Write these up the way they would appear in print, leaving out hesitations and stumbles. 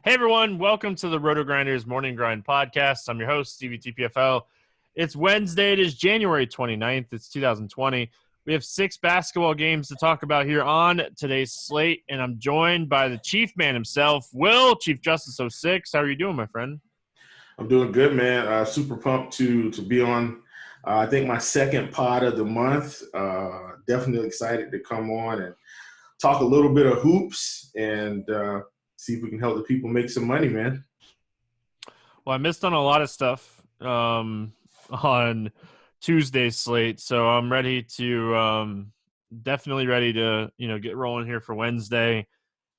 Hey everyone, welcome to the RotoGrinders Morning Grind Podcast. I'm your host, Stevietpfl. It's Wednesday. It is January 29th. It's 2020. We have 6 basketball games to talk about here on today's slate, and I'm joined by the Chief Man himself, Will, ChiefJustice06. How are you doing, my friend? I'm doing good, man. Super pumped to be on. I think my second pod of the month. Definitely excited to come on and talk a little bit of hoops and see if we can help the people make some money, man. Well, I missed on a lot of stuff on Tuesday's slate, so I'm ready to definitely ready to get rolling here for Wednesday.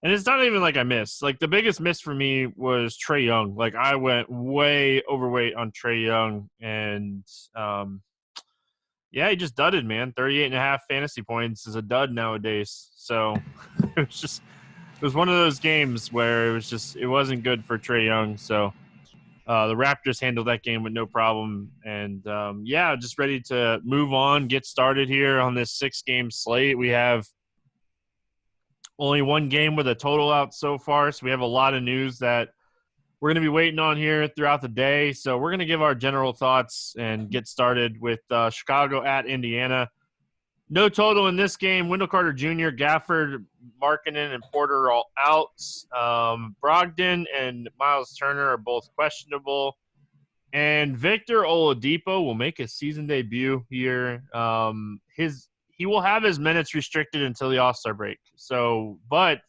And it's not even like I missed. Like, the biggest miss for me was Trae Young. Like, I went way overweight on Trae Young, and yeah, he just dudded, man. 38.5 fantasy points is a dud nowadays. So it was one of those games where it wasn't good for Trae Young. So the Raptors handled that game with no problem. And yeah, just ready to move on, get started here on this 6-game slate. We have only one game with a total out so far, so we have a lot of news that we're going to be waiting on here throughout the day. So we're going to give our general thoughts and get started with Chicago at Indiana. No total in this game. Wendell Carter Jr., Gafford, Markkanen, and Porter are all out. Brogdon and Miles Turner are both questionable. And Victor Oladipo will make a season debut here. He will have his minutes restricted until the All-Star break. But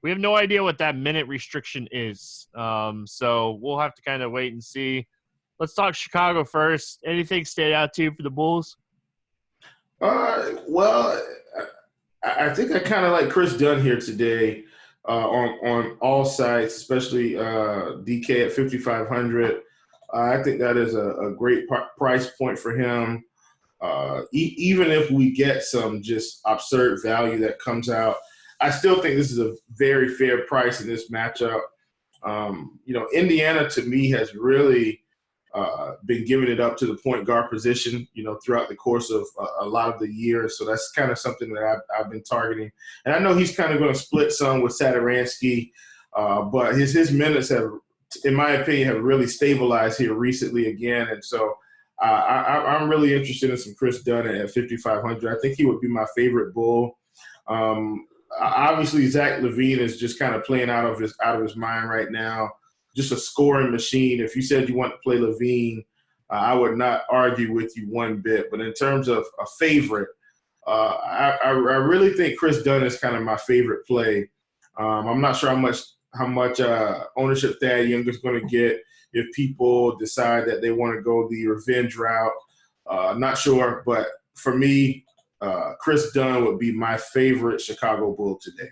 we have no idea what that minute restriction is. So we'll have to kind of wait and see. Let's talk Chicago first. Anything stand out to you for the Bulls? Well, I think I kind of like Chris Dunn here today on all sides, especially DK at 5,500. I think that is a great price point for him. Even if we get some just absurd value that comes out, I still think this is a very fair price in this matchup. Indiana to me has really been giving it up to the point guard position, throughout the course of a lot of the year. So that's kind of something that I've been targeting. And I know he's kind of going to split some with Satoransky, but his minutes have, in my opinion, have really stabilized here recently again. And so I'm really interested in some Chris Dunn at 5,500. I think he would be my favorite Bull. Obviously, Zach Lavine is just kind of playing out of his mind right now. Just a scoring machine. If you said you want to play Lavine, I would not argue with you one bit. But in terms of a favorite, I really think Chris Dunn is kind of my favorite play. I'm not sure how much ownership Thad Young is going to get if people decide that they want to go the revenge route. Not sure, but for me, Chris Dunn would be my favorite Chicago Bull today.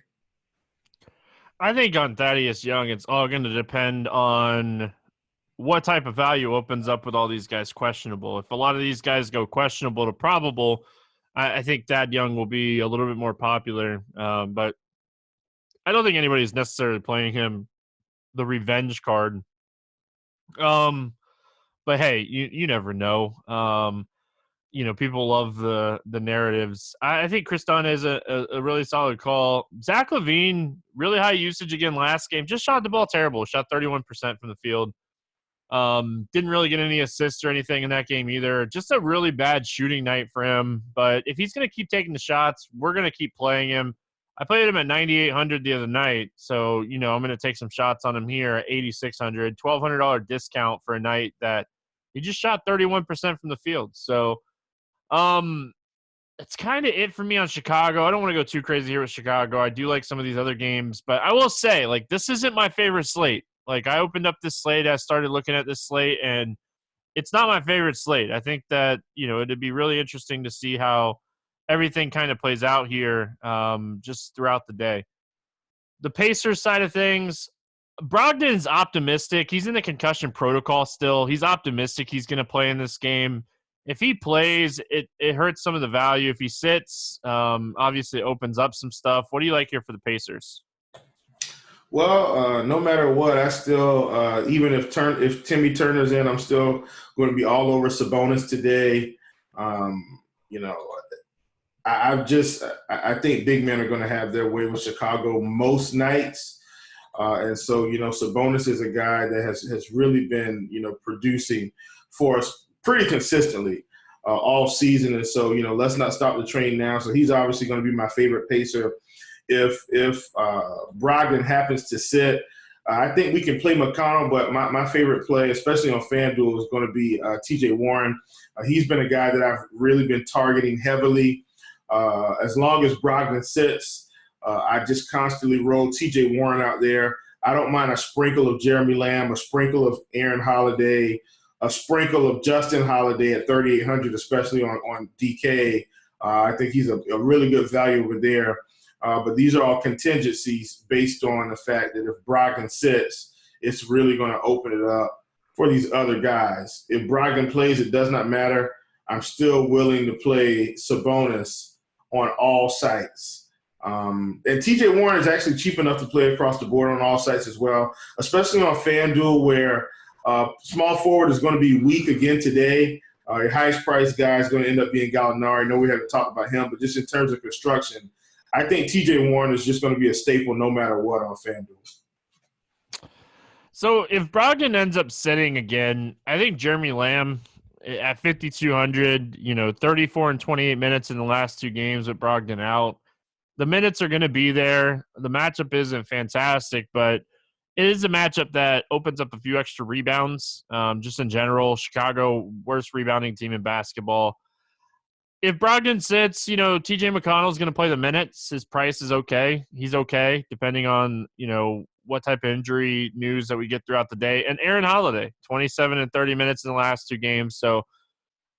I think on Thaddeus Young, it's all going to depend on what type of value opens up with all these guys questionable. If a lot of these guys go questionable to probable, I think Thad Young will be a little bit more popular. But I don't think anybody's necessarily playing him the revenge card. But hey, you never know. People love the narratives. I think Chris Dunn is a really solid call. Zach Lavine, really high usage again last game. Just shot the ball terrible. Shot 31% from the field. Didn't really get any assists or anything in that game either. Just a really bad shooting night for him. But if he's going to keep taking the shots, we're going to keep playing him. I played him at 9,800 the other night. So, I'm going to take some shots on him here at 8,600. $1,200 discount for a night that he just shot 31% from the field. So, it's kind of it for me on Chicago. I don't want to go too crazy here with Chicago. I do like some of these other games, but I will say, this isn't my favorite slate. I opened up this slate, I started looking at this slate, and it's not my favorite slate. I think that, it'd be really interesting to see how everything kind of plays out here just throughout the day. The Pacers side of things, Brogdon's optimistic. He's in the concussion protocol still. He's optimistic he's going to play in this game. If he plays, it hurts some of the value. If he sits, obviously it opens up some stuff. What do you like here for the Pacers? Well, no matter what, I still even if Timmy Turner's in, I'm still going to be all over Sabonis today. I think big men are going to have their way with Chicago most nights. And so, Sabonis is a guy that has really been, producing for us pretty consistently all season. And so, let's not stop the train now. So he's obviously going to be my favorite pacer. If Brogdon happens to sit, I think we can play McConnell, but my favorite play, especially on FanDuel, is going to be TJ Warren. He's been a guy that I've really been targeting heavily. As long as Brogdon sits, I just constantly roll TJ Warren out there. I don't mind a sprinkle of Jeremy Lamb, a sprinkle of Aaron Holiday, a sprinkle of Justin Holiday at 3,800, especially on DK. I think he's a really good value over there. But these are all contingencies based on the fact that if Brogdon sits, it's really going to open it up for these other guys. If Brogdon plays, it does not matter. I'm still willing to play Sabonis on all sites. And TJ Warren is actually cheap enough to play across the board on all sites as well, especially on FanDuel where small forward is going to be weak again today. Your highest priced guy is going to end up being Gallinari. I know we haven't talked about him, but just in terms of construction, I think TJ Warren is just going to be a staple no matter what on FanDuel. So if Brogdon ends up sitting again, I think Jeremy Lamb at 5,200, 34 and 28 minutes in the last two games with Brogdon out. The minutes are going to be there. The matchup isn't fantastic, but it is a matchup that opens up a few extra rebounds. Just in general, Chicago, worst rebounding team in basketball. If Brogdon sits, TJ McConnell is going to play the minutes. His price is okay. He's okay, depending on, what type of injury news that we get throughout the day. And Aaron Holiday, 27 and 30 minutes in the last two games. So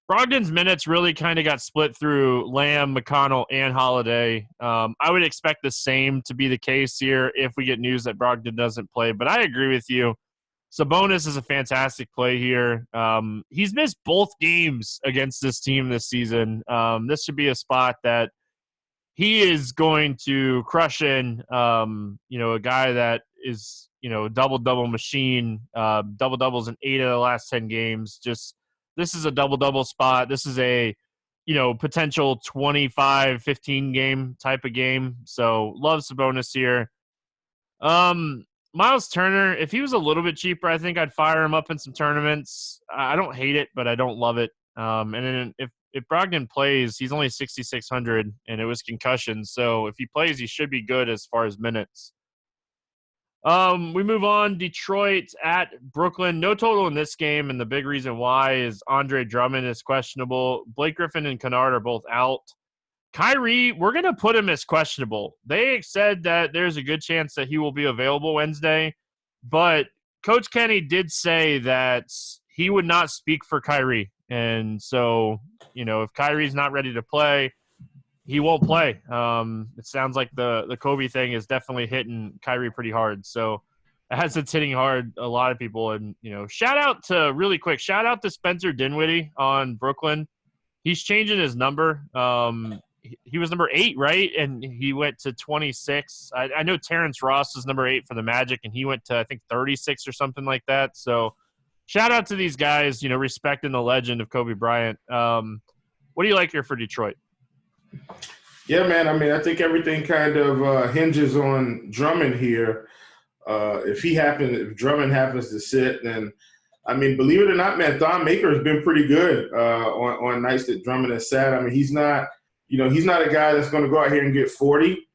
Brogdon's minutes really kind of got split through Lamb, McConnell, and Holiday. I would expect the same to be the case here if we get news that Brogdon doesn't play. But I agree with you. Sabonis is a fantastic play here. He's missed both games against this team this season. This should be a spot that he is going to crush in, a guy that is, a double-double machine, double-doubles in 8 of the last 10 games. Just this is a double-double spot. This is a, potential 25-15 game type of game. So love Sabonis here. Miles Turner, if he was a little bit cheaper, I think I'd fire him up in some tournaments. I don't hate it, but I don't love it. And then if Brogdon plays, he's only 6,600, and it was concussion. So if he plays, he should be good as far as minutes. We move on. Detroit at Brooklyn. No total in this game, and the big reason why is Andre Drummond is questionable. Blake Griffin and Kennard are both out. Kyrie, we're going to put him as questionable. They said that there's a good chance that he will be available Wednesday, but Coach Kenny did say that he would not speak for Kyrie. And so, if Kyrie's not ready to play, he won't play. It sounds like the Kobe thing is definitely hitting Kyrie pretty hard. So as it's hitting hard, a lot of people. And, shout out to Spencer Dinwiddie on Brooklyn. He's changing his number. He was number 8, right? And he went to 26. I know Terrence Ross is number 8 for the Magic, and he went to, I think, 36 or something like that. So shout out to these guys, respecting the legend of Kobe Bryant. What do you like here for Detroit? Yeah, man. I mean, I think everything kind of hinges on Drummond here. If Drummond happens to sit, then I mean, believe it or not, man, Thon Maker has been pretty good on nights that Drummond has sat. I mean, he's not a guy that's going to go out here and get 40,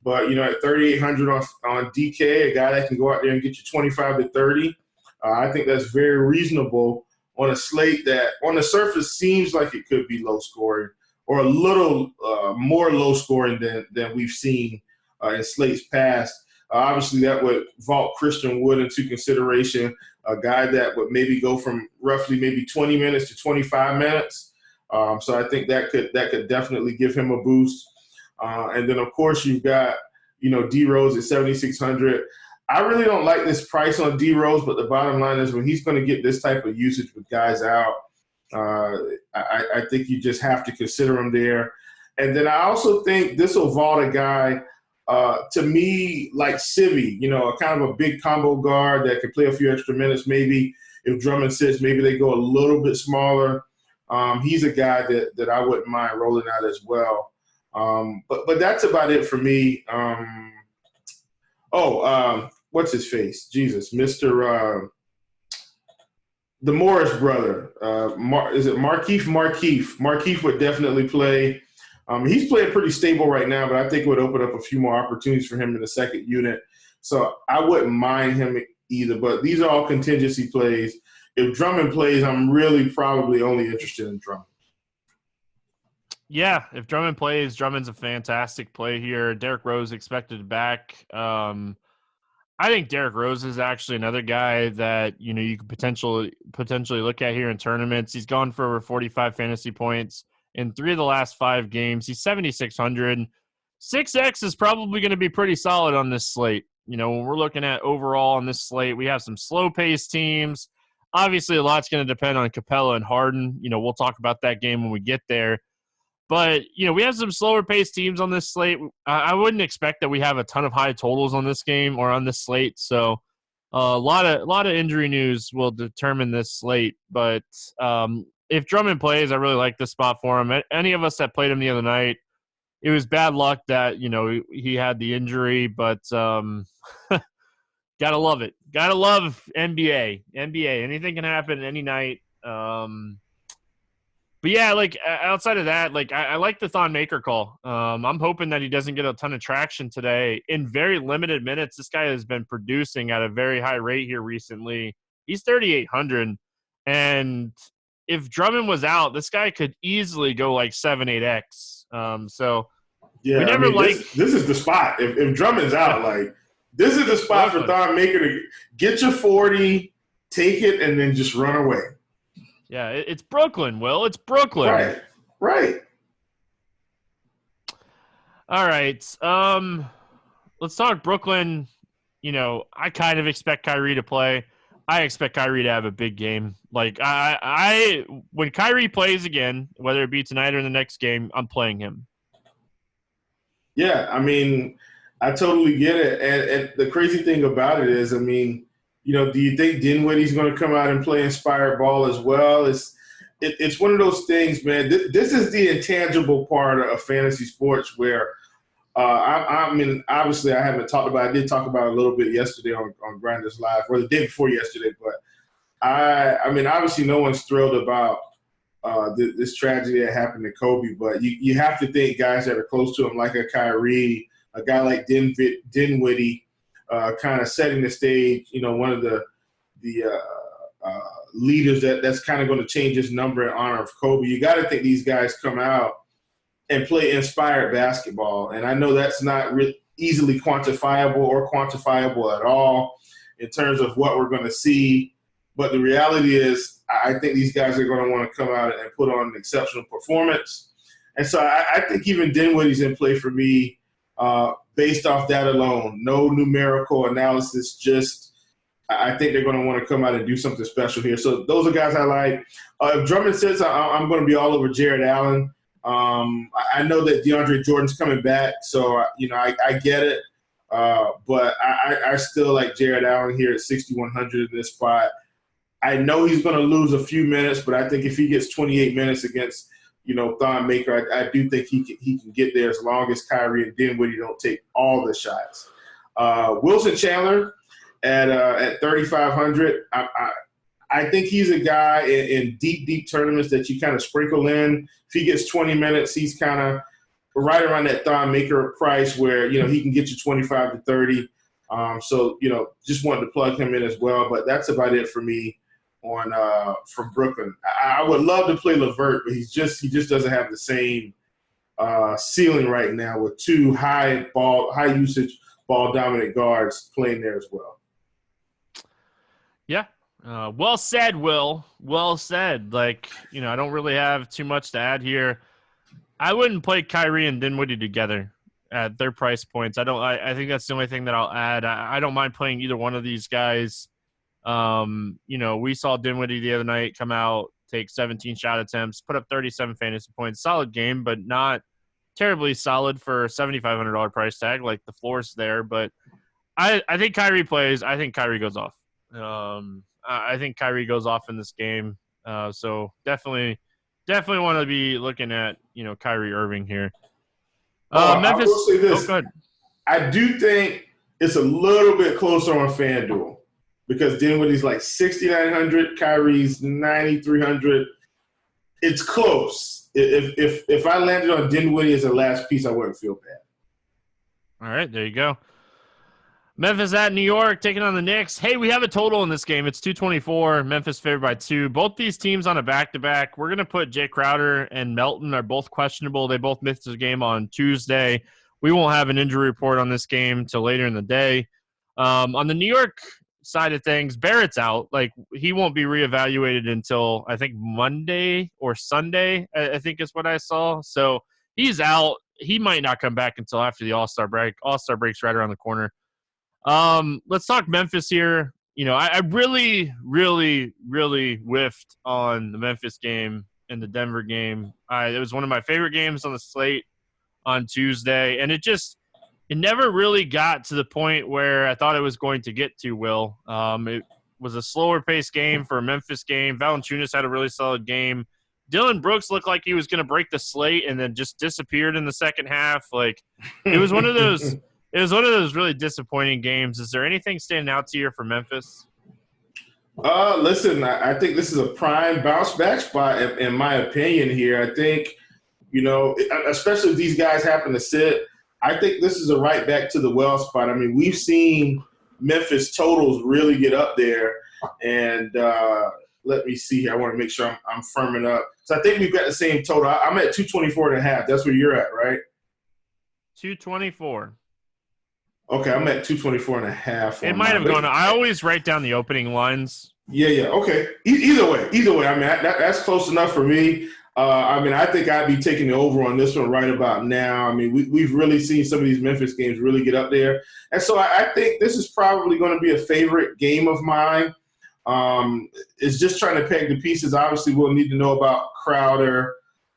but at 3,800 on DK, a guy that can go out there and get you 25 to 30. I think that's very reasonable on a slate that on the surface seems like it could be low scoring or a little more low scoring than we've seen in slates past. Obviously, that would vault Christian Wood into consideration, a guy that would maybe go from roughly maybe 20 minutes to 25 minutes. So I think that could definitely give him a boost. And then, of course, you've got, D Rose at 7,600. I really don't like this price on D Rose, but the bottom line is when he's going to get this type of usage with guys out, I think you just have to consider him there. And then I also think this will vault a guy to me like Civi, a kind of a big combo guard that can play a few extra minutes. Maybe if Drummond sits, maybe they go a little bit smaller. He's a guy that I wouldn't mind rolling out as well. But that's about it for me. what's his face? Jesus, Mr. The Morris brother. Is it Markeith? Markeith would definitely play. He's playing pretty stable right now, but I think it would open up a few more opportunities for him in the second unit. So I wouldn't mind him either, but these are all contingency plays. If Drummond plays, I'm really probably only interested in Drummond. Yeah, if Drummond plays, Drummond's a fantastic play here. Derrick Rose expected back. I think Derrick Rose is actually another guy that, you know, you could potentially look at here in tournaments. He's gone for over 45 fantasy points in 3 of the last 5 games. He's 7,600. 6X is probably going to be pretty solid on this slate. You know, when we're looking at overall on this slate, we have some slow-paced teams. Obviously, a lot's going to depend on Capella and Harden. You know, we'll talk about that game when we get there. But, you know, we have some slower-paced teams on this slate. I wouldn't expect that we have a ton of high totals on this game or on this slate. So a lot of injury news will determine this slate. But if Drummond plays, I really like this spot for him. Any of us that played him the other night, it was bad luck that, you know, he had the injury. But gotta love it. Gotta love NBA. Anything can happen any night. But yeah, like outside of that, like I like the Thon Maker call. I'm hoping that he doesn't get a ton of traction today. In very limited minutes, this guy has been producing at a very high rate here recently. He's 3,800. And if Drummond was out, this guy could easily go like 7-8x. So yeah, we never this is the spot. If Drummond's out, like this is the spot for Thon Maker to get your 40, take it, and then just run away. Yeah, it's Brooklyn, Will. It's Brooklyn. Right. All right. Let's talk Brooklyn. You know, I kind of expect Kyrie to play. I expect Kyrie to have a big game. Like, I when Kyrie plays again, whether it be tonight or in the next game, I'm playing him. Yeah, I mean, I totally get it. And the crazy thing about it is, I mean, you know, do you think Dinwiddie's going to come out and play inspired ball as well? It's one of those things, man. This is the intangible part of fantasy sports where I mean, obviously I haven't talked about it. I did talk about it a little bit yesterday on Grinders Live, or the day before yesterday. But I mean, obviously no one's thrilled about this tragedy that happened to Kobe. But you have to think guys that are close to him, like a Kyrie, a guy like Dinwiddie, kind of setting the stage, you know, one of the leaders that's kind of going to change his number in honor of Kobe. You got to think these guys come out and play inspired basketball. And I know that's not easily quantifiable or quantifiable at all in terms of what we're going to see. But the reality is I think these guys are going to want to come out and put on an exceptional performance. And so I think even Dinwiddie's in play for me based off that alone. No numerical analysis, just I think they're going to want to come out and do something special here. So those are guys I like. If Drummond says I'm going to be all over Jared Allen, I know that DeAndre Jordan's coming back, so you know I get it. But I still like Jared Allen here at 6,100 in this spot. I know he's going to lose a few minutes, but I think if he gets 28 minutes against, you know, Thon Maker, I do think he can get there as long as Kyrie and Dinwiddie don't take all the shots. Wilson Chandler at 3,500. I think he's a guy in deep tournaments that you kind of sprinkle in. If he gets 20 minutes, he's kind of right around that Thon Maker price where, you know, he can get you 25 to 30. So, you know, just wanted to plug him in as well. But that's about it for me from Brooklyn. I would love to play LeVert, but he just doesn't have the same ceiling right now with two high usage ball dominant guards playing there as well. Yeah. Well said, Will. Well said. Like, you know, I don't really have too much to add here. I wouldn't play Kyrie and Dinwiddie together at their price points. I think that's the only thing that I'll add. I don't mind playing either one of these guys. You know, we saw Dinwiddie the other night come out, take 17 shot attempts, put up 37 fantasy points. Solid game, but not terribly solid for a $7,500 price tag. Like, the floor's there, but I think Kyrie plays. I think Kyrie goes off. I think Kyrie goes off in this game. So definitely want to be looking at, you know, Kyrie Irving here. Memphis. I will say this. Oh, go ahead. I do think It's a little bit closer on FanDuel because Dinwiddie's like 6,900, Kyrie's 9,300. It's close. If I landed on Dinwiddie as a last piece, I wouldn't feel bad. All right, there you go. Memphis at New York, taking on the Knicks. Hey, we have a total in this game. It's 224. Memphis favored by 2. Both these teams on a back-to-back. We're going to put Jay Crowder and Melton are both questionable. They both missed the game on Tuesday. We won't have an injury report on this game till later in the day. On the New York side of things, Barrett's out. Like, he won't be reevaluated until, I think, Monday or Sunday, I think is what I saw. So he's out. He might not come back until after the All-Star break. All-Star break's right around the corner. Let's talk Memphis here. You know, I really, really, really whiffed on the Memphis game and the Denver game. It was one of my favorite games on the slate on Tuesday, and it never really got to the point where I thought it was going to get to, Will. It was a slower paced game for a Memphis game. Valanciunas had a really solid game. Dylan Brooks looked like he was going to break the slate and then just disappeared in the second half. Like, it was one of those – it was one of those really disappointing games. Is there anything standing out to you for Memphis? Listen, I think this is a prime bounce back spot in my opinion here. I think, you know, especially if these guys happen to sit, I think this is a right back to the well spot. I mean, we've seen Memphis totals really get up there. And let me see here. I want to make sure I'm firming up. So I think we've got the same total. I'm at 224.5. That's where you're at, right? 224. Okay, I'm at 224.5. It might have gone. I always write down the opening lines. Yeah. Okay. Either way. I mean, that's close enough for me. I mean, I think I'd be taking the over on this one right about now. I mean, we've really seen some of these Memphis games really get up there. And so I think this is probably going to be a favorite game of mine. It's just trying to peg the pieces. Obviously, we'll need to know about Crowder.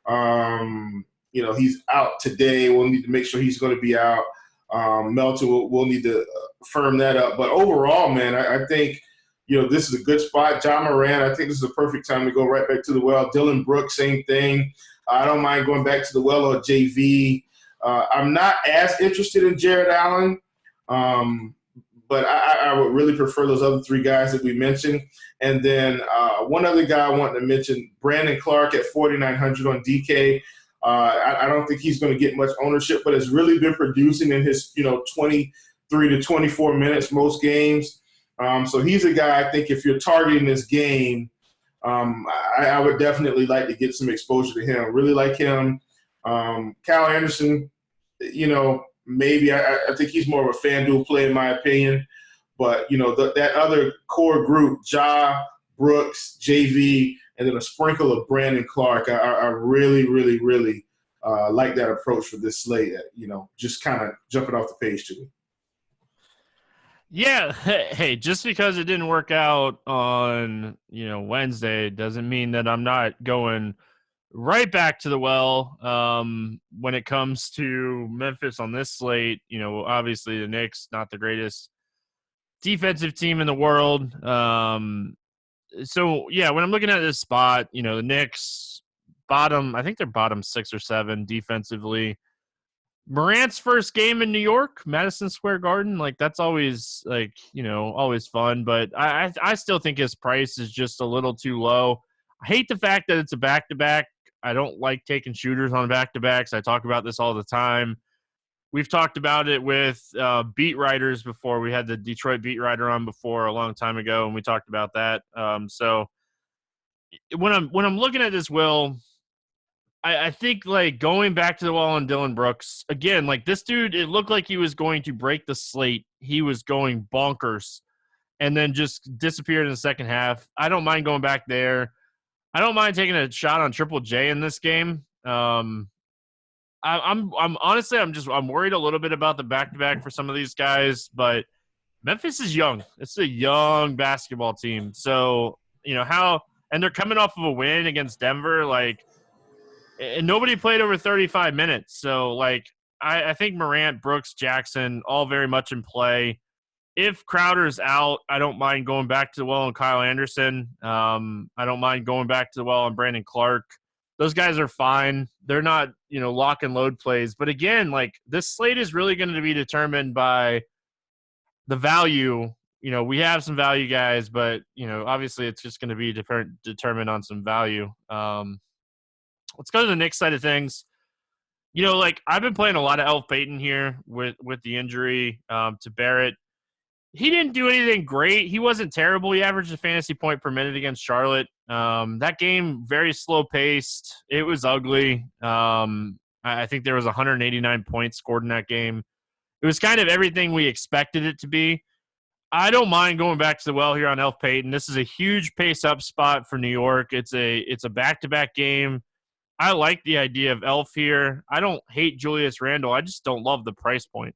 You know, he's out today. We'll need to make sure he's going to be out. Melton, we'll need to firm that up. But overall, man, I think, you know, this is a good spot. John Moran, I think this is a perfect time to go right back to the well. Dylan Brooks, same thing. I don't mind going back to the well or JV. I'm not as interested in Jared Allen, but I would really prefer those other three guys that we mentioned. And then one other guy I wanted to mention, Brandon Clark at 4,900 on DK. I don't think he's going to get much ownership, but has really been producing in his, 23 to 24 minutes most games. So he's a guy I think if you're targeting this game, I would definitely like to get some exposure to him. Really like him. Kyle Anderson, maybe I think he's more of a FanDuel play in my opinion. But, that other core group, Ja, Brooks, JV, and then a sprinkle of Brandon Clark, I really, really, really like that approach for this slate, just kind of jumping off the page to me. Yeah. Hey, just because it didn't work out on, Wednesday doesn't mean that I'm not going right back to the well when it comes to Memphis on this slate. Obviously the Knicks, not the greatest defensive team in the world. So, yeah, when I'm looking at this spot, the Knicks I think they're bottom 6 or 7 defensively. Morant's first game in New York, Madison Square Garden, that's always always fun. But I still think his price is just a little too low. I hate the fact that it's a back-to-back. I don't like taking shooters on back-to-backs. I talk about this all the time. We've talked about it with beat writers before. We had the Detroit beat writer on before a long time ago, and we talked about that. So when I'm looking at this, Will, I think going back to the wall on Dylan Brooks again. This dude, it looked like he was going to break the slate. He was going bonkers, and then just disappeared in the second half. I don't mind going back there. I don't mind taking a shot on Triple J in this game. I'm honestly, I'm worried a little bit about the back-to-back for some of these guys, but Memphis is young. It's a young basketball team. So, and they're coming off of a win against Denver, and nobody played over 35 minutes. So, I think Morant, Brooks, Jackson, all very much in play. If Crowder's out, I don't mind going back to the well on Kyle Anderson. I don't mind going back to the well on Brandon Clark. Those guys are fine. They're not, lock and load plays. But again, this slate is really going to be determined by the value, we have some value guys, but, obviously it's just going to be determined on some value. Let's go to the Knicks side of things. I've been playing a lot of Elf Payton here with the injury to Barrett. He didn't do anything great. He wasn't terrible. He averaged a fantasy point per minute against Charlotte. That game, very slow paced. It was ugly. I think there was 189 points scored in that game. It was kind of everything we expected it to be. I don't mind going back to the well here on Elf Payton. This is a huge pace up spot for New York. It's a back-to-back game. I like the idea of Elf here. I don't hate Julius Randle. I just don't love the price point.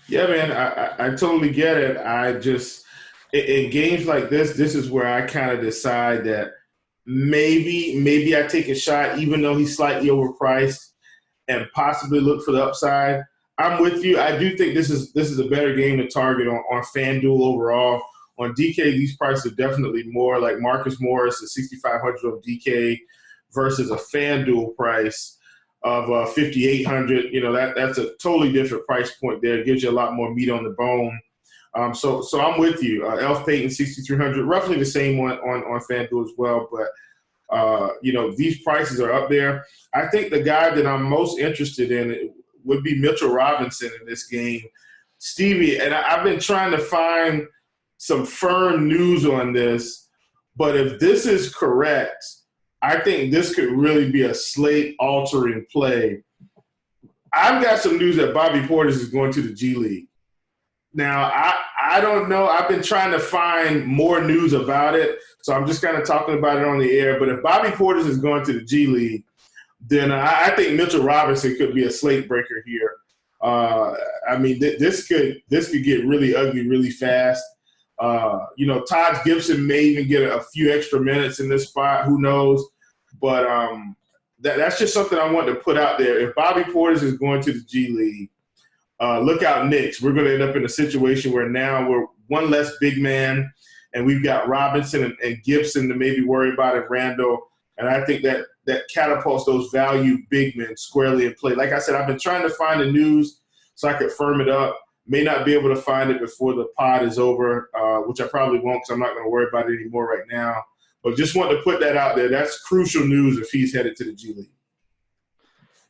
Yeah, man, I totally get it. I just in games like this is where I kind of decide that maybe I take a shot, even though he's slightly overpriced, and possibly look for the upside. I'm with you. I do think this is a better game to target on FanDuel overall. On DK, these prices are definitely more. Like Marcus Morris is 6,500 on DK versus a FanDuel price of 5,800. That's a totally different price point there. It gives you a lot more meat on the bone. So I'm with you. Elf Payton 6,300, roughly the same one on FanDuel as well. But these prices are up there. I think the guy that I'm most interested in would be Mitchell Robinson in this game. Stevie, and I've been trying to find some firm news on this, but if this is correct, I think this could really be a slate-altering play. I've got some news that Bobby Portis is going to the G League. Now, I don't know. I've been trying to find more news about it, so I'm just kind of talking about it on the air. But if Bobby Portis is going to the G League, then I think Mitchell Robinson could be a slate breaker here. This could get really ugly really fast. Todd Gibson may even get a few extra minutes in this spot. Who knows? But that's just something I want to put out there. If Bobby Portis is going to the G League, look out, Knicks. We're going to end up in a situation where now we're one less big man, and we've got Robinson and Gibson to maybe worry about at Randall. And I think that catapults those value big men squarely in play. Like I said, I've been trying to find the news so I could firm it up. May not be able to find it before the pod is over, which I probably won't because I'm not going to worry about it anymore right now. But just wanted to put that out there. That's crucial news if he's headed to the G League.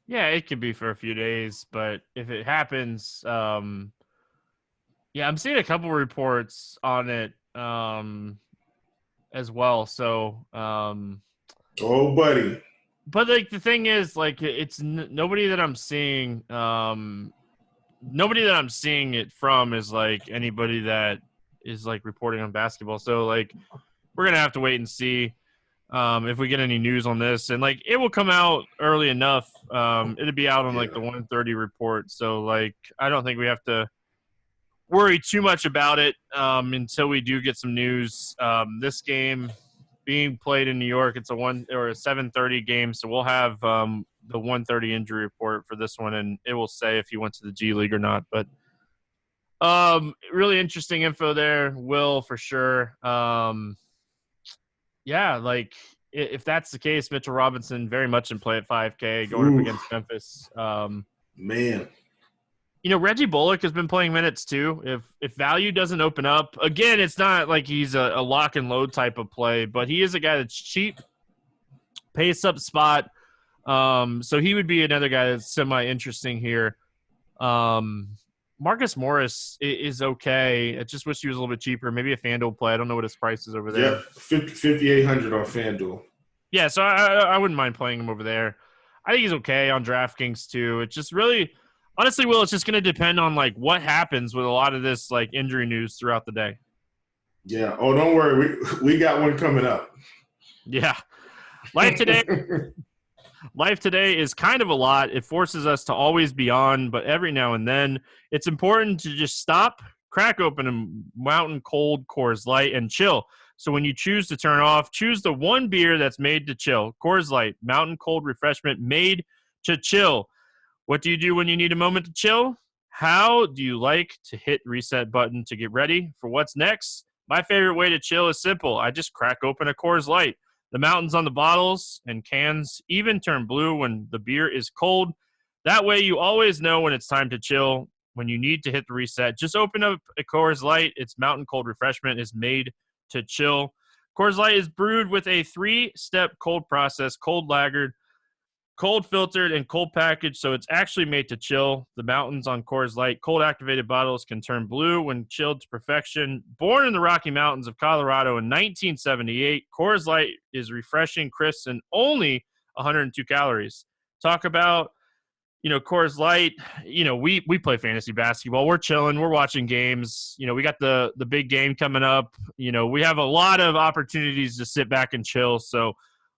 Yeah, it could be for a few days, but if it happens, I'm seeing a couple reports on it as well. So, oh, buddy. But the thing is, it's nobody that I'm seeing. Nobody that I'm seeing it from is anybody that is reporting on basketball. So we're gonna have to wait and see if we get any news on this, and it will come out early enough. It'll be out on the 1:30 report. So I don't think we have to worry too much about it until we do get some news. This game being played in New York, it's a 7:30 game, so we'll have the 1:30 injury report for this one, and it will say if he went to the G League or not. But really interesting info there, Will, for sure. If that's the case, Mitchell Robinson very much in play at 5K going up against Memphis. Man. Reggie Bullock has been playing minutes too. If value doesn't open up, again, it's not like he's a lock and load type of play, but he is a guy that's cheap, pace up spot. So he would be another guy that's semi-interesting here. Marcus Morris is okay. I just wish he was a little bit cheaper. Maybe a FanDuel play. I don't know what his price is over there. Yeah, 5,800 on FanDuel. Yeah, so I wouldn't mind playing him over there. I think he's okay on DraftKings too. It's just really – honestly, Will, it's just going to depend on what happens with a lot of this injury news throughout the day. Yeah. Oh, don't worry. We got one coming up. Yeah. Life today is kind of a lot. It forces us to always be on, but every now and then it's important to just stop, crack open a mountain cold Coors Light and chill. So when you choose to turn off, choose the one beer that's made to chill. Coors Light, mountain cold refreshment made to chill. What do you do when you need a moment to chill? How do you like to hit reset button to get ready for what's next? My favorite way to chill is simple. I just crack open a Coors Light. The mountains on the bottles and cans even turn blue when the beer is cold. That way you always know when it's time to chill. when you need to hit the reset, just open up a Coors Light. Its mountain cold refreshment is made to chill. Coors Light is brewed with a 3-step cold process, cold lagered, cold filtered, and cold packaged, so it's actually made to chill. The mountains on Coors Light cold activated bottles can turn blue when chilled to perfection. Born in the Rocky Mountains of Colorado in 1978, Coors Light is refreshing, crisp, and only 102 calories. Talk about, Coors Light. We play fantasy basketball. We're chilling. We're watching games. We got the big game coming up. We have a lot of opportunities to sit back and chill. So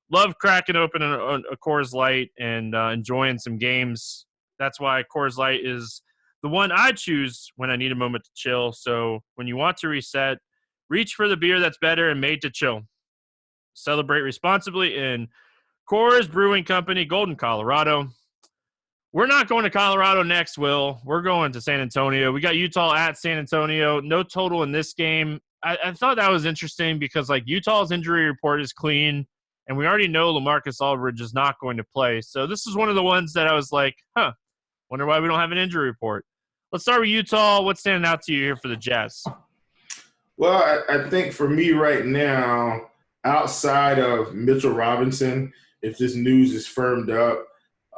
love cracking open a Coors Light and enjoying some games. That's why Coors Light is the one I choose when I need a moment to chill. So when you want to reset, reach for the beer that's better and made to chill. Celebrate responsibly in Coors Brewing Company, Golden, Colorado. We're not going to Colorado next, Will. We're going to San Antonio. We got Utah at San Antonio. No total in this game. I thought that was interesting because, Utah's injury report is clean, and we already know LaMarcus Aldridge is not going to play. So this is one of the ones that I was like, wonder why we don't have an injury report. Let's start with Utah. What's standing out to you here for the Jazz? Well, I think for me right now, outside of Mitchell Robinson, if this news is firmed up,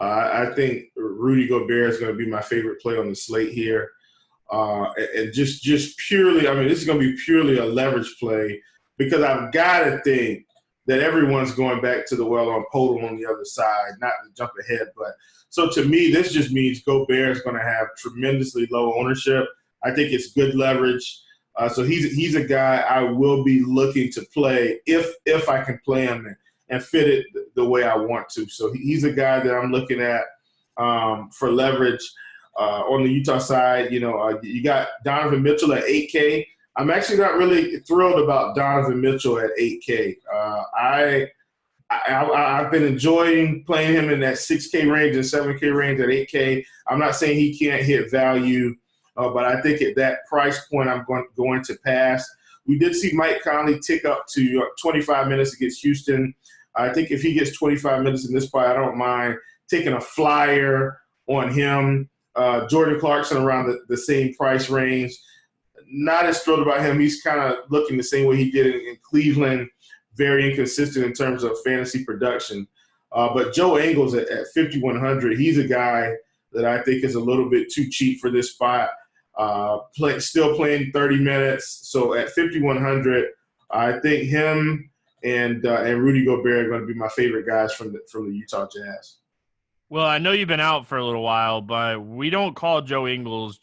I think Rudy Gobert is going to be my favorite play on the slate here. And just purely, this is going to be purely a leverage play because I've got to think that everyone's going back to the well on Podol on the other side, not to jump ahead. But so to me, this just means Gobert is going to have tremendously low ownership. I think it's good leverage. So he's a guy I will be looking to play if I can play him and fit it the way I want to. So he's a guy that I'm looking at for leverage. On the Utah side, you got Donovan Mitchell at 8K. I'm actually not really thrilled about Donovan Mitchell at 8K. I've been enjoying playing him in that 6K range and 7K range at 8K. I'm not saying he can't hit value, but I think at that price point I'm going to pass. We did see Mike Conley tick up to 25 minutes against Houston. I think if he gets 25 minutes in this spot, I don't mind taking a flyer on him. Jordan Clarkson around the same price range. Not as thrilled about him. He's kind of looking the same way he did in Cleveland, very inconsistent in terms of fantasy production. But Joe Ingles at 5,100, he's a guy that I think is a little bit too cheap for this spot. Still playing 30 minutes. So at 5,100, I think him and Rudy Gobert are going to be my favorite guys from the Utah Jazz. Well, I know you've been out for a little while, but we don't call Joe Ingles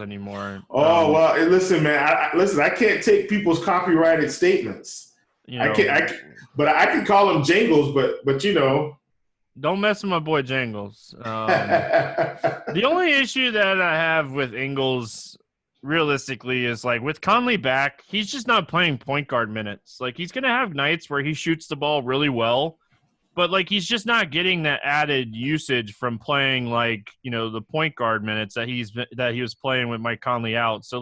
anymore. Oh, well, listen, man. I can't take people's copyrighted statements. I can call him Jingles, but don't mess with my boy Jingles. The only issue that I have with Ingles, realistically, is with Conley back, he's just not playing point guard minutes. He's gonna have nights where he shoots the ball really well. But, he's just not getting that added usage from playing, the point guard minutes that he was playing with Mike Conley out. So,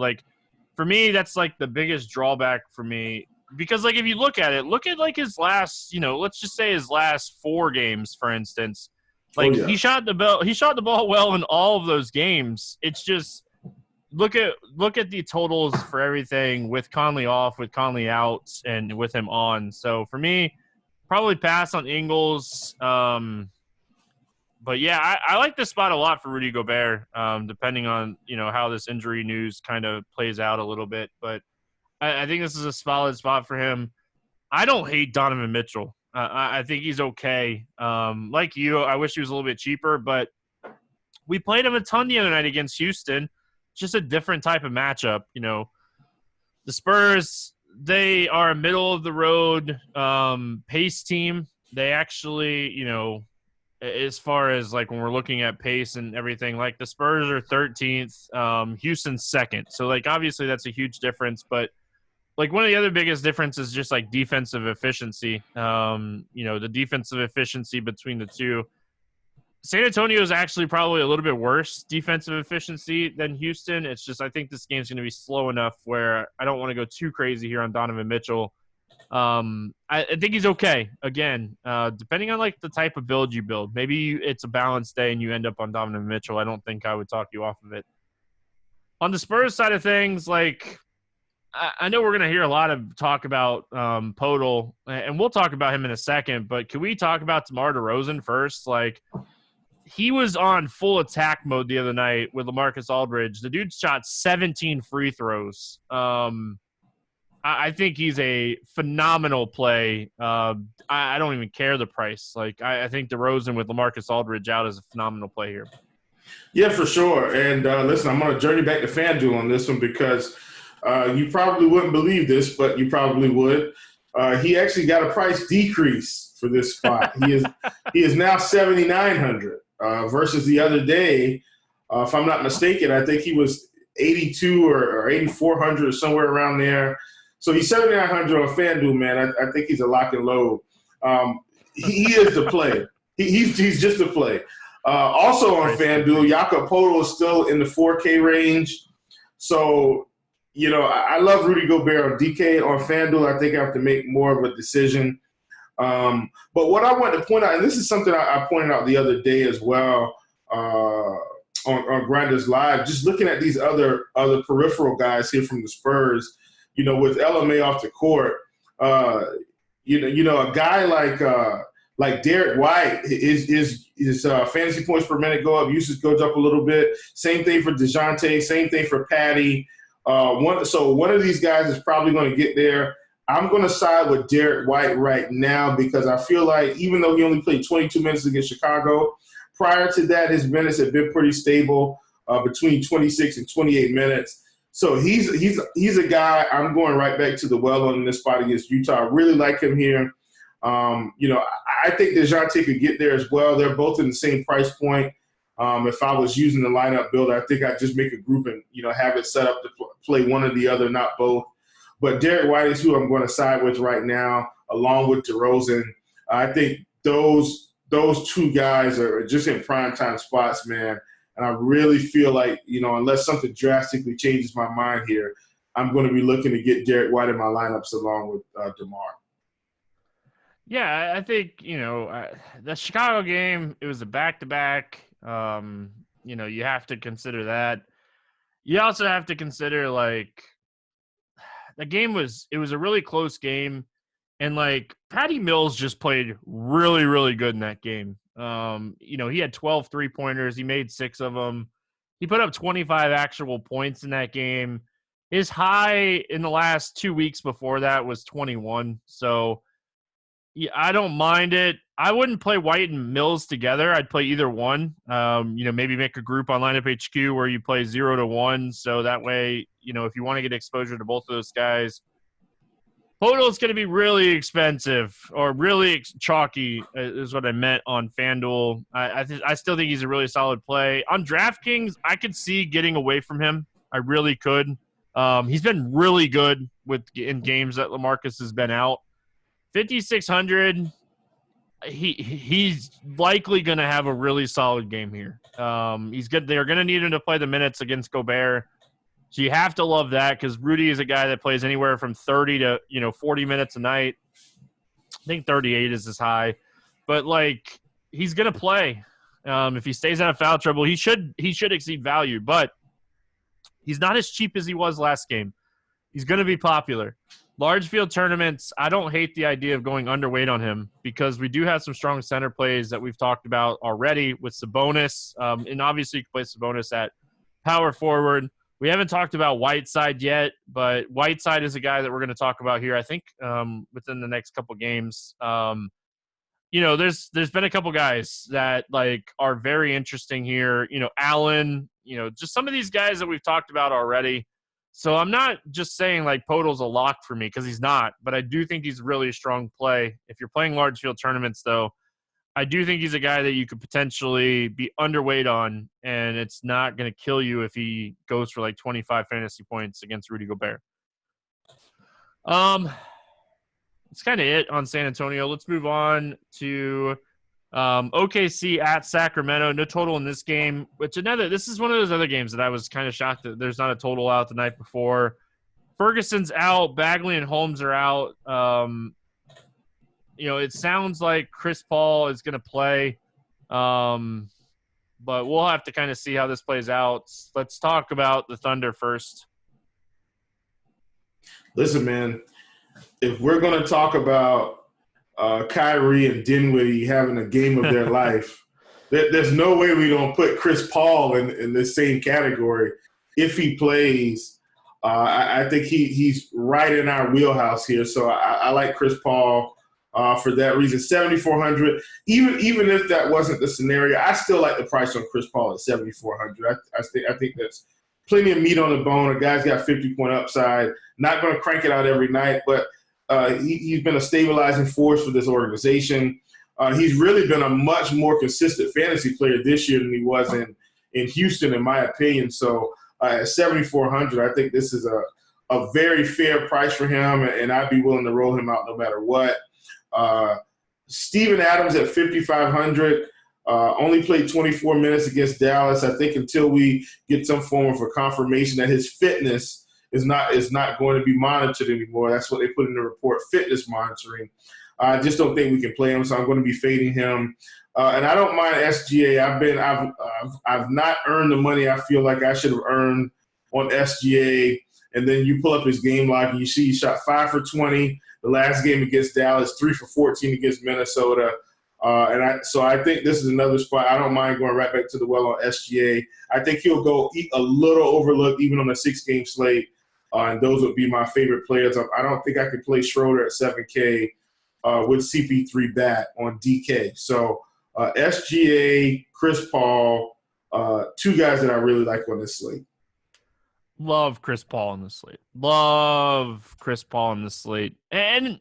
for me, that's, the biggest drawback for me. Because, if you look at his last, let's just say his last 4 games, for instance. He shot the ball well in all of those games. It's just look at the totals for everything with Conley off, with Conley out, and with him on. So, for me, probably pass on Ingles. But, yeah, I like this spot a lot for Rudy Gobert, depending on, how this injury news kind of plays out a little bit. But I think this is a solid spot for him. I don't hate Donovan Mitchell. I think he's okay. Like you, I wish he was a little bit cheaper. But we played him a ton the other night against Houston. Just a different type of matchup. The Spurs – they are a middle-of-the-road pace team. They actually, as far as, when we're looking at pace and everything, the Spurs are 13th, Houston's second. So, obviously that's a huge difference. But, one of the other biggest differences is just, defensive efficiency. The defensive efficiency between the two. San Antonio is actually probably a little bit worse defensive efficiency than Houston. It's just I think this game's going to be slow enough where I don't want to go too crazy here on Donovan Mitchell. I think he's okay. Again, depending on the type of build you build. Maybe it's a balanced day and you end up on Donovan Mitchell. I don't think I would talk you off of it. On the Spurs side of things, like, I know we're going to hear a lot of talk about Podol, and we'll talk about him in a second, but can we talk about DeMar DeRozan first? Like, he was on full attack mode the other night with LaMarcus Aldridge. The dude shot 17 free throws. I think he's a phenomenal play. I don't even care the price. Like, I think DeRozan with LaMarcus Aldridge out is a phenomenal play here. Yeah, for sure. And listen, I'm going to journey back to FanDuel on this one because you probably wouldn't believe this, but you probably would. He actually got a price decrease for this spot. He is now 7,900 versus the other day. If I'm not mistaken, I think he was 82 or 8,400 or somewhere around there. So he's 7,900 on FanDuel, man. I think he's a lock and load. He is the play. He's just the play. Also on FanDuel, Jakob Podol is still in the 4K range. So, I love Rudy Gobert on DK. On FanDuel, I think I have to make more of a decision. But what I want to point out, and this is something I pointed out the other day as well on Grinders Live, just looking at these other peripheral guys here from the Spurs, with LMA off the court, a guy like Derek White, his fantasy points per minute go up, usage goes up a little bit. Same thing for DeJounte, same thing for Patty. One of these guys is probably going to get there. I'm going to side with Derek White right now because I feel like even though he only played 22 minutes against Chicago, prior to that his minutes have been pretty stable between 26 and 28 minutes. So he's a guy I'm going right back to the well on this spot against Utah. I really like him here. I think DeJounte could get there as well. They're both in the same price point. If I was using the lineup builder, I think I'd just make a group and, have it set up to play one or the other, not both. But Derek White is who I'm going to side with right now, along with DeRozan. I think those two guys are just in primetime spots, man. And I really feel like, unless something drastically changes my mind here, I'm going to be looking to get Derek White in my lineups along with DeMar. Yeah, I think, the Chicago game, it was a back-to-back. You have to consider that. You also have to consider, the game it was a really close game. And, Patty Mills just played really, really good in that game. He had 12 three-pointers. He made 6 of them. He put up 25 actual points in that game. His high in the last 2 weeks before that was 21. So, yeah, I don't mind it. I wouldn't play White and Mills together. I'd play either one. Maybe make a group on Lineup HQ where you play 0 to 1. So that way, if you want to get exposure to both of those guys, Podol is going to be really expensive or really chalky is what I meant on FanDuel. I still think he's a really solid play. On DraftKings, I could see getting away from him. I really could. He's been really good in games that LaMarcus has been out. 5,600, he's likely going to have a really solid game here. He's good. They're going to need him to play the minutes against Gobert. So you have to love that because Rudy is a guy that plays anywhere from 30 to 40 minutes a night. I think 38 is his high, but he's going to play. If he stays out of foul trouble, he should exceed value, but he's not as cheap as he was last game. He's going to be popular. Large field tournaments, I don't hate the idea of going underweight on him because we do have some strong center plays that we've talked about already with Sabonis. And obviously you can play Sabonis at power forward. We haven't talked about Whiteside yet, but Whiteside is a guy that we're going to talk about here, I think, within the next couple games. There's been a couple guys that are very interesting here. Allen, just some of these guys that we've talked about already. So I'm not just saying Podol's a lock for me because he's not, but I do think he's really a strong play. If you're playing large field tournaments, though, I do think he's a guy that you could potentially be underweight on, and it's not going to kill you if he goes for 25 fantasy points against Rudy Gobert. That's kind of it on San Antonio. Let's move on to OKC at Sacramento. No total in this game, this is one of those other games that I was kind of shocked that there's not a total out the night before. Ferguson's out. Bagley and Holmes are out. It sounds like Chris Paul is going to play. but we'll have to kind of see how this plays out. Let's talk about the Thunder first. Listen, man, if we're going to talk about Kyrie and Dinwiddie having a game of their life, there's no way we don't put Chris Paul in this same category if he plays. I think he's right in our wheelhouse here. So I like Chris Paul for that reason. 7,400. Even if that wasn't the scenario, I still like the price on Chris Paul at 7,400. I think that's plenty of meat on the bone. A guy's got 50-point upside. Not going to crank it out every night, but he's been a stabilizing force for this organization. He's really been a much more consistent fantasy player this year than he was in Houston, in my opinion. So at 7,400, I think this is a very fair price for him, and I'd be willing to roll him out no matter what. Steven Adams at 5,500 only played 24 minutes against Dallas. I think until we get some form of a confirmation that his fitness is not going to be monitored anymore. That's what they put in the report, fitness monitoring. I just don't think we can play him, so I'm going to be fading him. And I don't mind SGA. I've not earned the money I feel like I should have earned on SGA. And then you pull up his game log and you see he shot 5 for 20 the last game against Dallas, 3 for 14 against Minnesota. So I think this is another spot. I don't mind going right back to the well on SGA. I think he'll go a little overlooked even on a 6-game slate. And those would be my favorite players. I don't think I could play Schroeder at 7K with CP3 bat on DK. So SGA, Chris Paul, two guys that I really like on this slate. Love Chris Paul on the slate. Love Chris Paul on the slate. And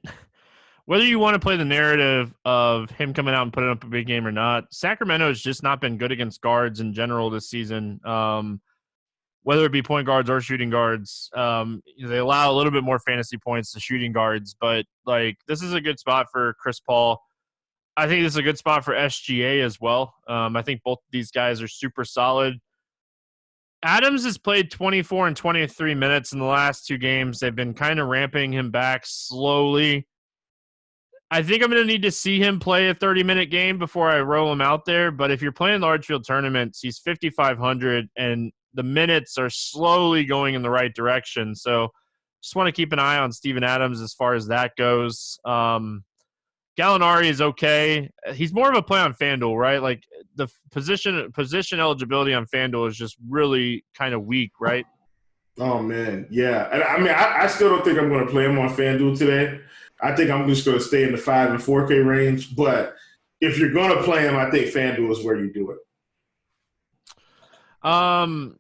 whether you want to play the narrative of him coming out and putting up a big game or not, Sacramento has just not been good against guards in general this season. Whether it be point guards or shooting guards, they allow a little bit more fantasy points to shooting guards. But, this is a good spot for Chris Paul. I think this is a good spot for SGA as well. I think both these guys are super solid. Adams has played 24 and 23 minutes in the last 2 games. They've been kind of ramping him back slowly. I think I'm going to need to see him play a 30-minute game before I roll him out there. But if you're playing large field tournaments, he's 5,500, and the minutes are slowly going in the right direction. So just want to keep an eye on Steven Adams as far as that goes. Gallinari is okay. He's more of a play on FanDuel, right? The position eligibility on FanDuel is just really kind of weak, right? Oh, man, yeah. And I still don't think I'm going to play him on FanDuel today. I think I'm just going to stay in the 5 and 4K range. But if you're going to play him, I think FanDuel is where you do it.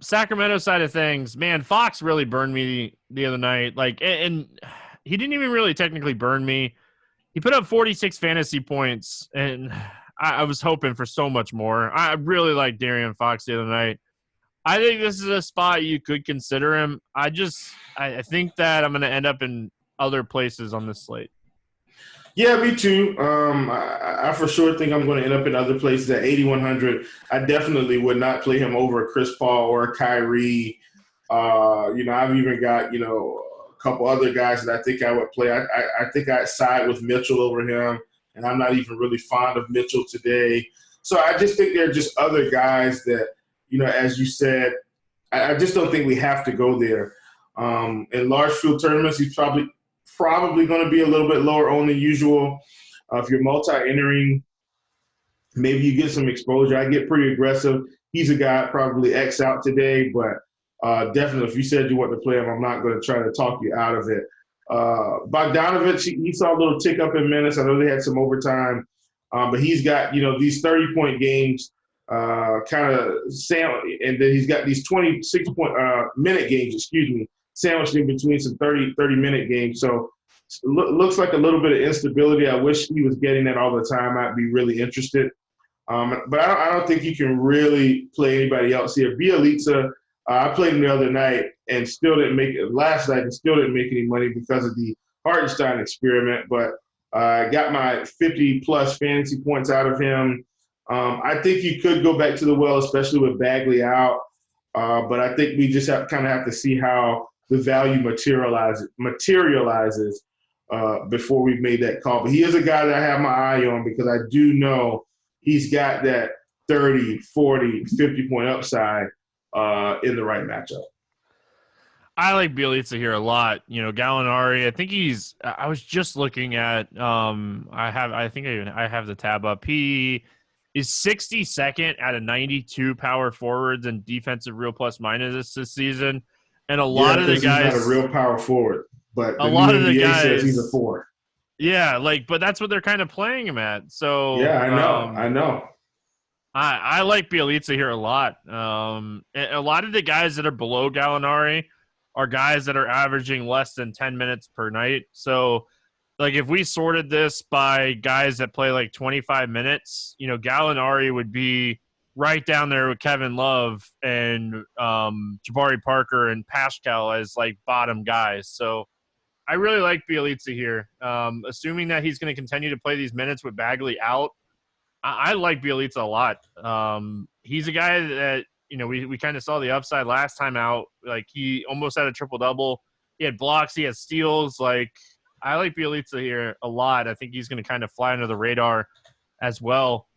Sacramento side of things, man, Fox really burned me the other night. And he didn't even really technically burn me. He put up 46 fantasy points, and I was hoping for so much more. I really like De'Aaron Fox the other night. I think this is a spot you could consider him. I think that I'm going to end up in other places on this slate. Yeah, me too. I for sure think I'm going to end up in other places at 8,100. I definitely would not play him over Chris Paul or Kyrie. I've even got, a couple other guys that I think I would play. I think I'd side with Mitchell over him, and I'm not even really fond of Mitchell today. So I just think there are just other guys that, as you said, I just don't think we have to go there. In large field tournaments, he's probably going to be a little bit lower owned than usual. If you're multi-entering, maybe you get some exposure. I get pretty aggressive. He's a guy I'd probably X out today, but definitely if you said you want to play him, I'm not going to try to talk you out of it. Bogdanovich, he saw a little tick up in minutes. I know they had some overtime, but he's got, these 30-point games and then he's got these 26-minute games, sandwiched in between some 30-minute games. So looks like a little bit of instability. I wish he was getting that all the time. I'd be really interested. But I don't think you can really play anybody else here. Bielitsa, I played him the other night and still didn't make it last night and still didn't make any money because of the Hartenstein experiment. But I got my 50-plus fantasy points out of him. I think you could go back to the well, especially with Bagley out. But I think we just have to see how the value materializes before we've made that call. But he is a guy that I have my eye on because I do know he's got that 30, 40, 50-point upside in the right matchup. I like Bielitsa here a lot. Gallinari, I think I was just looking at, I have the tab up. He is 62nd out of 92 power forwards and defensive real plus minus this season. And a lot of the guys. He's not a real power forward, but a lot of the NBA guys says he's a 4. Yeah, but that's what they're kind of playing him at. So yeah, I know. I like Bielitsa here a lot. A lot of the guys that are below Gallinari are guys that are averaging less than 10 minutes per night. So, if we sorted this by guys that play 25 minutes, Gallinari would be right down there with Kevin Love and Jabari Parker and Pascal as bottom guys. So I really like Bielitsa here. Assuming that he's going to continue to play these minutes with Bagley out, I like Bielitsa a lot. He's a guy that, we kind of saw the upside last time out. He almost had a triple-double. He had blocks. He had steals. I like Bielitsa here a lot. I think he's going to kind of fly under the radar as well.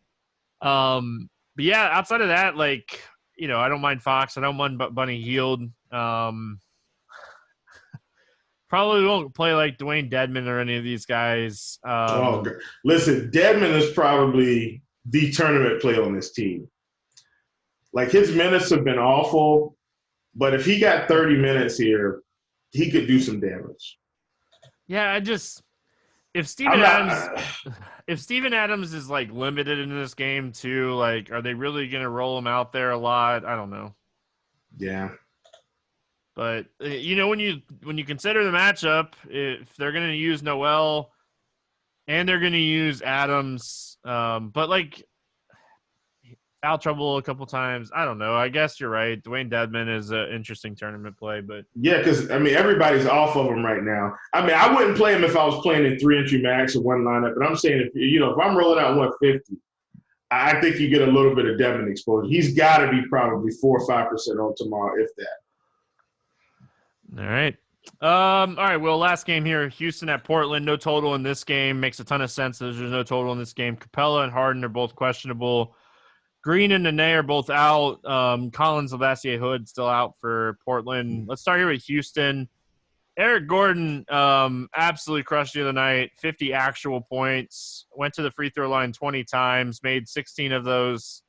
But, yeah, outside of that, I don't mind Fox. I don't mind Bunny Hield. Probably won't play Dwayne Dedmon or any of these guys. Listen, Dedmon is probably the tournament play on this team. His minutes have been awful, but if he got 30 minutes here, he could do some damage. Yeah, if Steven Adams is limited in this game too, are they really going to roll him out there a lot? I don't know. Yeah. But when you consider the matchup, if they're going to use Noel and they're going to use Adams, but foul trouble a couple times, I don't know. I guess you're right. Dwayne Dedmon is an interesting tournament play, but yeah, because everybody's off of him right now. I wouldn't play him if I was playing in 3-entry max or one lineup. But I'm saying if I'm rolling out 150, I think you get a little bit of Dedmon exposure. He's got to be probably 4 or 5% on tomorrow, if that. All right. All right. Well, last game here, Houston at Portland. No total in this game. Makes a ton of sense. There's no total in this game. Capella and Harden are both questionable. Green and Nene are both out. Collins, Lavassier, Hood still out for Portland. Let's start here with Houston. Eric Gordon absolutely crushed the other night. 50 actual points. Went to the free throw line 20 times. Made 16 of those.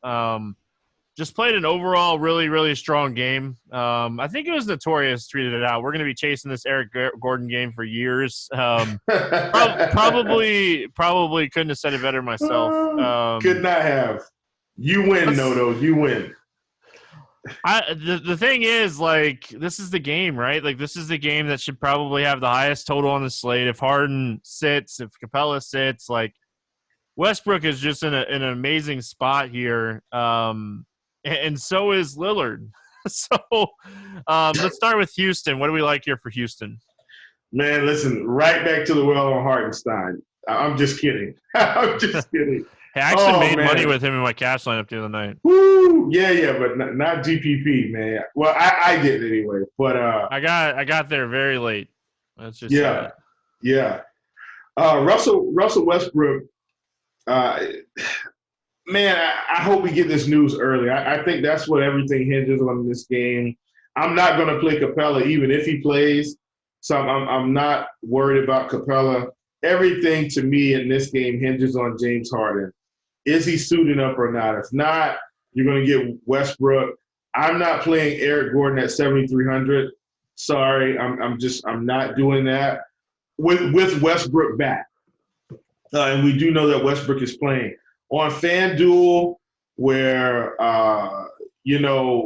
Just played an overall really, really strong game. I think it was Notorious tweeted it out. We're going to be chasing this Eric Gordon game for years. Probably couldn't have said it better myself. Could not have. You win, Noto. You win. The thing is, this is the game, right? This is the game that should probably have the highest total on the slate. If Harden sits, if Capella sits, Westbrook is just in an amazing spot here. And so is Lillard. So let's start with Houston. What do we like here for Houston? Man, listen, right back to the well on Hartenstein. I'm just kidding. I'm just kidding. Hey, I actually made money with him in my cash lineup the other night. Woo! Yeah, but not GPP, man. Well, I did anyway. But I got there very late. That's just yeah. Russell Westbrook. Man, I hope we get this news early. I think that's what everything hinges on in this game. I'm not going to play Capella even if he plays, so I'm not worried about Capella. Everything to me in this game hinges on James Harden. Is he suiting up or not? If not, you're going to get Westbrook. I'm not playing Eric Gordon at 7,300. Sorry, I'm not doing that with Westbrook back. And we do know that Westbrook is playing. On FanDuel, where,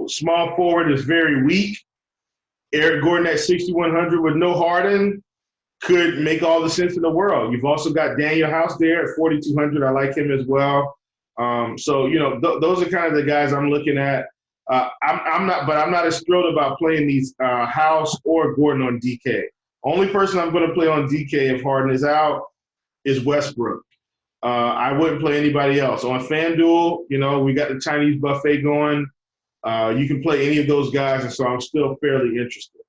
small forward is very weak, Eric Gordon at 6,100 with no Harden could make all the sense in the world. You've also got Daniel House there at 4,200. I like him as well. Those are kind of the guys I'm looking at. I'm not as thrilled about playing these House or Gordon on DK. Only person I'm going to play on DK if Harden is out is Westbrook. I wouldn't play anybody else. On FanDuel, we got the Chinese buffet going. You can play any of those guys, and so I'm still fairly interested.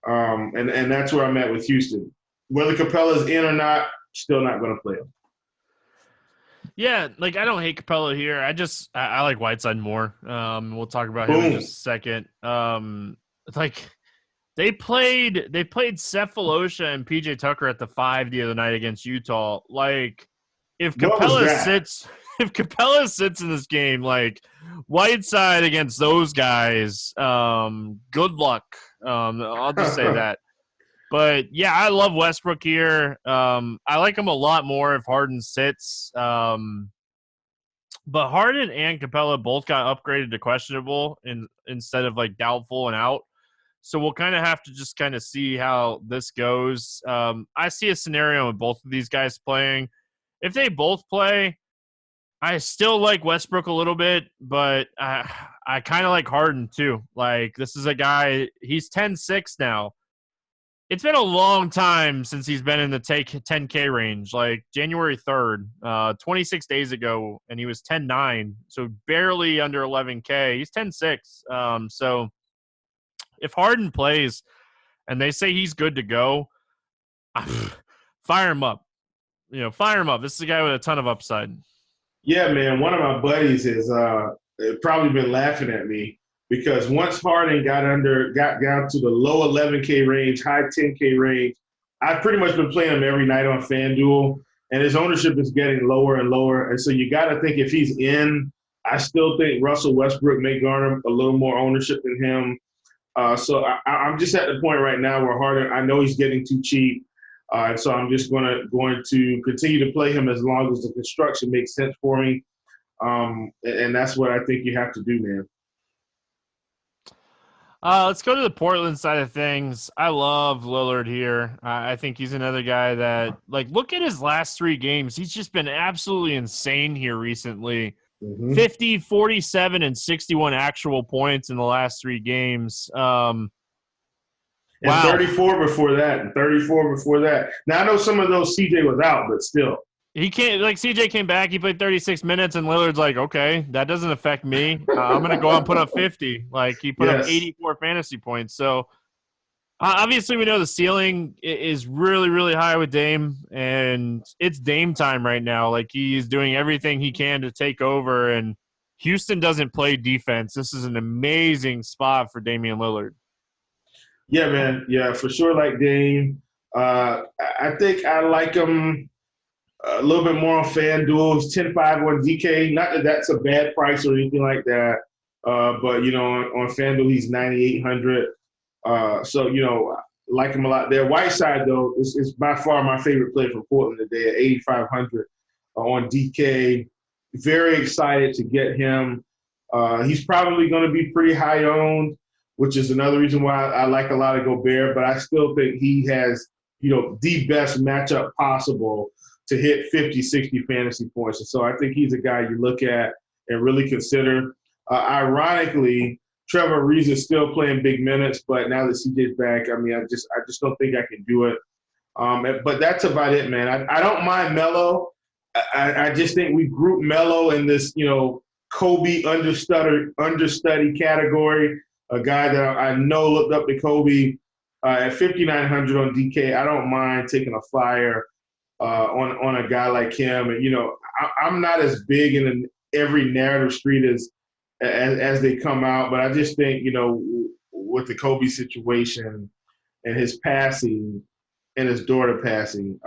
And that's where I'm at with Houston. Whether Capella's in or not, still not going to play him. Yeah, like I don't hate Capella here. I like Whiteside more. We'll talk about him in Boom. just a second. Like they played Cephalosha and PJ Tucker at the 5 the other night against Utah. Like if What was Capella that? sits if Capella sits in this game, like Whiteside against those guys, good luck. I'll just say that. But yeah, I love Westbrook here. I like him a lot more if Harden sits. But Harden and Capella both got upgraded to questionable instead of like doubtful and out. So we'll kind of have to just kind of see how this goes. I see a scenario with both of these guys playing. If they both play, I still like Westbrook a little bit, but I kind of like Harden too. Like this is a guy, he's 10-6 now. It's been a long time since he's been in the 10K range, like January 3rd, 26 days ago, and he was 10-9, so barely under 11K. He's 10-6. So if Harden plays and they say he's good to go, fire him up. Fire him up. This is a guy with a ton of upside. Yeah, man. One of my buddies has probably been laughing at me because once Harden got down to the low 11K range, high 10K range, I've pretty much been playing him every night on FanDuel, and his ownership is getting lower and lower. And so you got to think if he's in, I still think Russell Westbrook may garner a little more ownership than him. So I'm just at the point right now where Harden, I know he's getting too cheap. And so I'm just going to continue to play him as long as the construction makes sense for me. And that's what I think you have to do, man. Let's go to the Portland side of things. I love Lillard here. I think he's another guy that, like, look at his last 3 games. He's just been absolutely insane here recently. 50, 47, and 61 actual points in the last 3 games. And wow. 34 before that, and 34 before that. Now, I know some of those CJ was out, but still. He can't, like, CJ came back, he played 36 minutes, and Lillard's like, okay, that doesn't affect me. I'm going to go out and put up 50. Like, he put up 84 fantasy points. So, obviously, we know the ceiling is really, really high with Dame, and it's Dame time right now. Like, he's doing everything he can to take over, and Houston doesn't play defense. This is an amazing spot for Damian Lillard. Yeah, man. Yeah, for sure like Dame. I think I like him a little bit more on FanDuel. He's 10-5 on DK. Not that that's a bad price or anything like that. But, on FanDuel, he's 9,800. So, like him a lot there. Whiteside, though, is by far my favorite player from Portland today at 8,500 on DK. Very excited to get him. He's probably going to be pretty high owned, which is another reason why I like a lot of Gobert, but I still think he has, the best matchup possible to hit 50, 60 fantasy points. And so I think he's a guy you look at and really consider. Ironically, Trevor Ariza is still playing big minutes, but now that CJ's back, I mean, I just don't think I can do it. But that's about it, man. I don't mind Melo. I just think we group Melo in this, Kobe understudy category. A guy that I know looked up to Kobe at 5,900 on DK. I don't mind taking a flyer on a guy like him. And, I'm not as big in every narrative street as they come out, but I just think, with the Kobe situation and his passing and his daughter passing,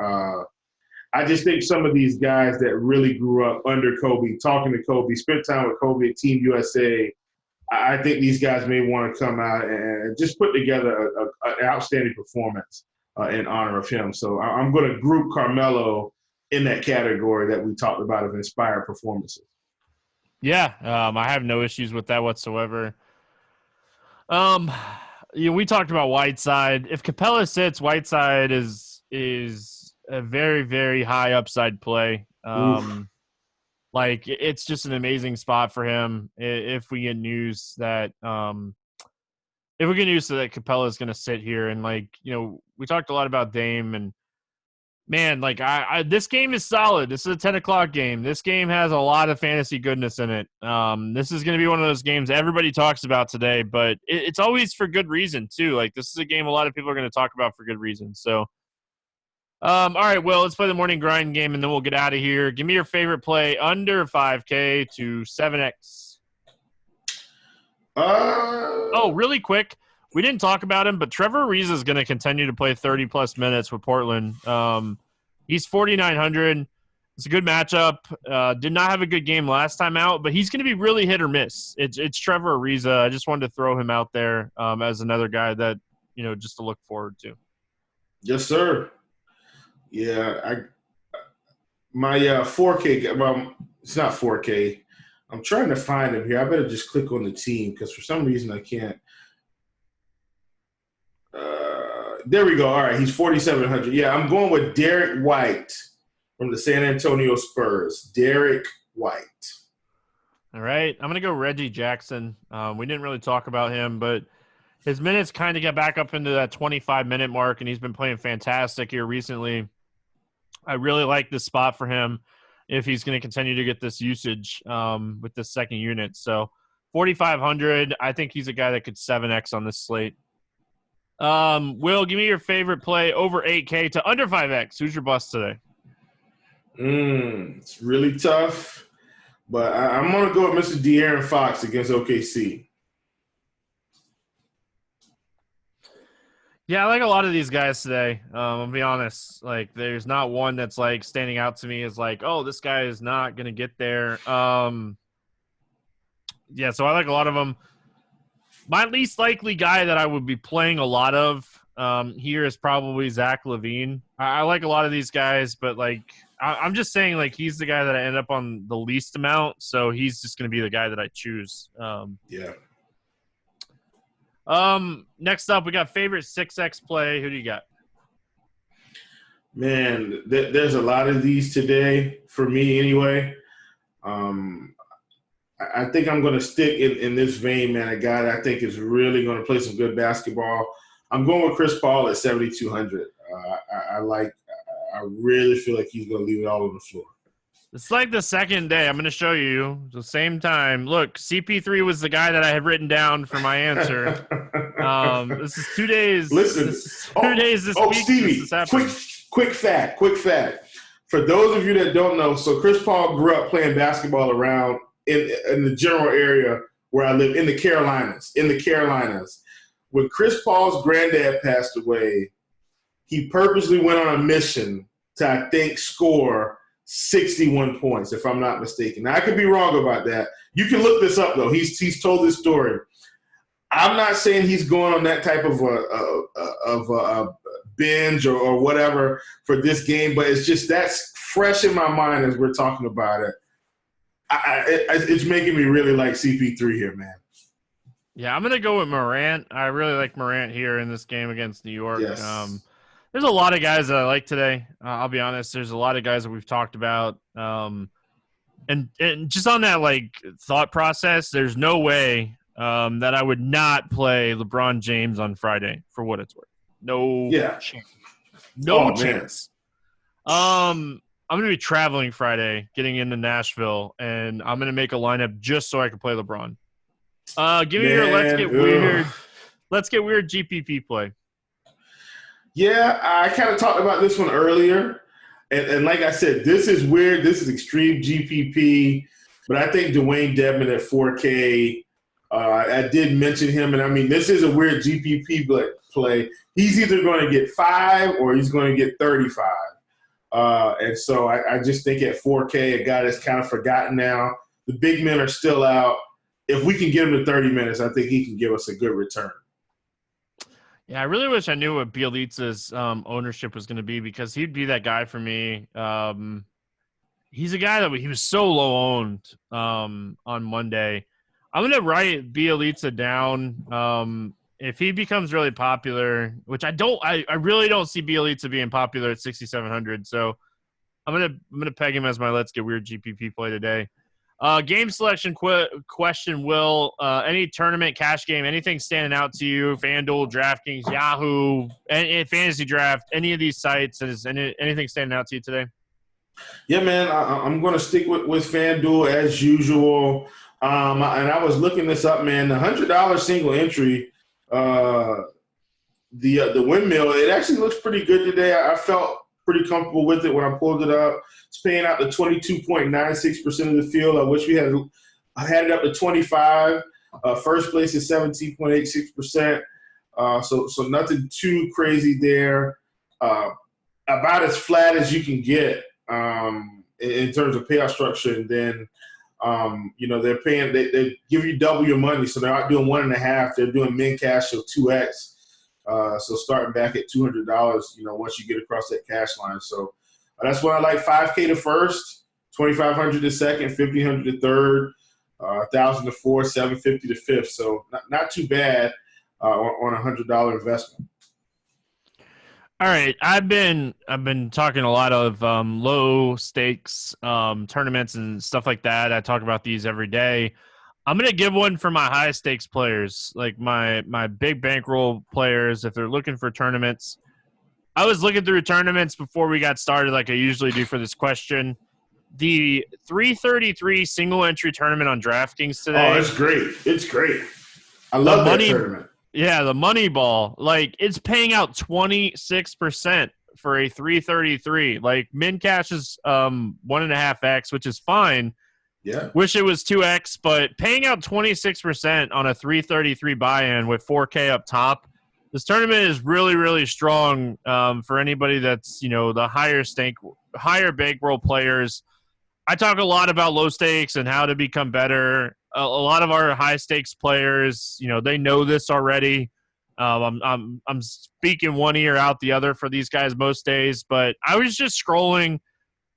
I just think some of these guys that really grew up under Kobe, talking to Kobe, spent time with Kobe at Team USA, I think these guys may want to come out and just put together an outstanding performance in honor of him. So I'm going to group Carmelo in that category that we talked about of inspired performances. Yeah, I have no issues with that whatsoever. We talked about Whiteside. If Capella sits, Whiteside is a very, very high upside play. Like, it's just an amazing spot for him if we get news that Capella is going to sit here. And, we talked a lot about Dame, and man, this game is solid. This is a 10 o'clock game. This game has a lot of fantasy goodness in it. This is going to be one of those games everybody talks about today, but it's always for good reason too. Like, this is a game a lot of people are going to talk about for good reason. So All right, well, let's play the morning grind game, and then we'll get out of here. Give me your favorite play under 5K to 7X. Oh, really quick. We didn't talk about him, but Trevor Ariza is going to continue to play 30-plus minutes with Portland. He's 4,900. It's a good matchup. Did not have a good game last time out, but he's going to be really hit or miss. It's Trevor Ariza. I just wanted to throw him out there as another guy that, just to look forward to. Yes, sir. Yeah, my 4K. Well, it's not 4K. I'm trying to find him here. I better just click on the team because for some reason I can't. There we go. All right, he's 4,700. Yeah, I'm going with Derek White from the San Antonio Spurs. Derek White. All right, I'm going to go Reggie Jackson. We didn't really talk about him, but his minutes kind of got back up into that 25-minute mark, and he's been playing fantastic here recently. I really like this spot for him if he's going to continue to get this usage with this second unit. So 4,500, I think he's a guy that could 7X on this slate. Will, give me your favorite play over 8K to under 5X. Who's your bust today? It's really tough, but I'm going to go with Mr. De'Aaron Fox against OKC. Yeah, I like a lot of these guys today. I'll be honest. Like, there's not one that's, like, standing out to me as, like, oh, this guy is not going to get there. Yeah, so I like a lot of them. My least likely guy that I would be playing a lot of here is probably Zach Lavine. I like a lot of these guys, but, like, I'm just saying, like, he's the guy that I end up on the least amount, so he's just going to be the guy that I choose. Yeah. Next up, we got favorite 6X play. Who do you got? Man, there's a lot of these today for me anyway. I think I'm going to stick in this vein, man. A guy that I think is really going to play some good basketball. I'm going with Chris Paul at 7,200. I really feel like he's going to leave it all on the floor. It's like the second day. I'm going to show you the same time. Look, CP3 was the guy that I had written down for my answer. This is 2 days. Listen, this is 2 days this week. Stevie, quick fact. For those of you that don't know, so Chris Paul grew up playing basketball around in the general area where I live in the Carolinas. When Chris Paul's granddad passed away, he purposely went on a mission to, I think, score 61 points, if I'm not mistaken. Now, I could be wrong about that. You can look this up, though. He's told this story. I'm not saying he's going on that type of a binge or whatever for this game, but it's just that's fresh in my mind as we're talking about it. It's making me really like CP3 here, man. Yeah, I'm going to go with Morant. I really like Morant here in this game against New York. Yes. There's a lot of guys that I like today. I'll be honest. There's a lot of guys that we've talked about. And just on that, like, thought process, there's no way that I would not play LeBron James on Friday for what it's worth. No chance. No chance. I'm going to be traveling Friday, getting into Nashville, and I'm going to make a lineup just so I can play LeBron. Give me your let's get weird GPP play. Yeah, I kind of talked about this one earlier. And like I said, this is weird. This is extreme GPP. But I think Dwayne Dedmon at 4K, I did mention him. And, I mean, this is a weird GPP play. He's either going to get 5 or he's going to get 35. And so I just think at 4K, a guy that's kind of forgotten now. The big men are still out. If we can get him to 30 minutes, I think he can give us a good return. Yeah, I really wish I knew what Bielitsa's ownership was going to be because he'd be that guy for me. He's a guy that he was so low owned on Monday. I'm going to write Bielitsa down. If he becomes really popular, which I really don't see Bielitsa being popular at 6,700. So I'm gonna peg him as my let's get weird GPP play today. Game selection question, Will. Any tournament, cash game, anything standing out to you? Fanduel, Draftkings, Yahoo, and FantasyDraft, any of these sites? Is anything standing out to you today? Yeah, man, I'm going to stick with Fanduel as usual. And I was looking this up, man. The $100 single entry, the windmill, it actually looks pretty good today. I felt pretty comfortable with it when I pulled it up. It's paying out to 22.96% of the field. I wish I had it up to 25. First place is 17.86%. So nothing too crazy there. About as flat as you can get in terms of payout structure. And then, they're paying, they give you double your money. So they're not doing 1.5. They're doing min cash of 2x. So starting back at $200, once you get across that cash line. So that's why I like $5K to first, $2,500 to second, $1,500 to third, $1,000 to fourth, $750 to fifth. So not too bad on a $100 investment. All right, I've been talking a lot of low stakes tournaments and stuff like that. I talk about these every day. I'm gonna give one for my high stakes players, like my big bankroll players. If they're looking for tournaments, I was looking through tournaments before we got started, like I usually do for this question. The 333 single entry tournament on DraftKings today. Oh, it's great! It's great. I love that tournament. Yeah, the money ball, like it's paying out 26% for a 333. Like min cash is 1.5x, which is fine. Yeah. Wish it was 2x, but paying out 26% on a 333 buy-in with 4K up top. This tournament is really, really strong for anybody that's, the higher bankroll players. I talk a lot about low stakes and how to become better. A lot of our high stakes players, they know this already. I'm speaking one ear out the other for these guys most days, but I was just scrolling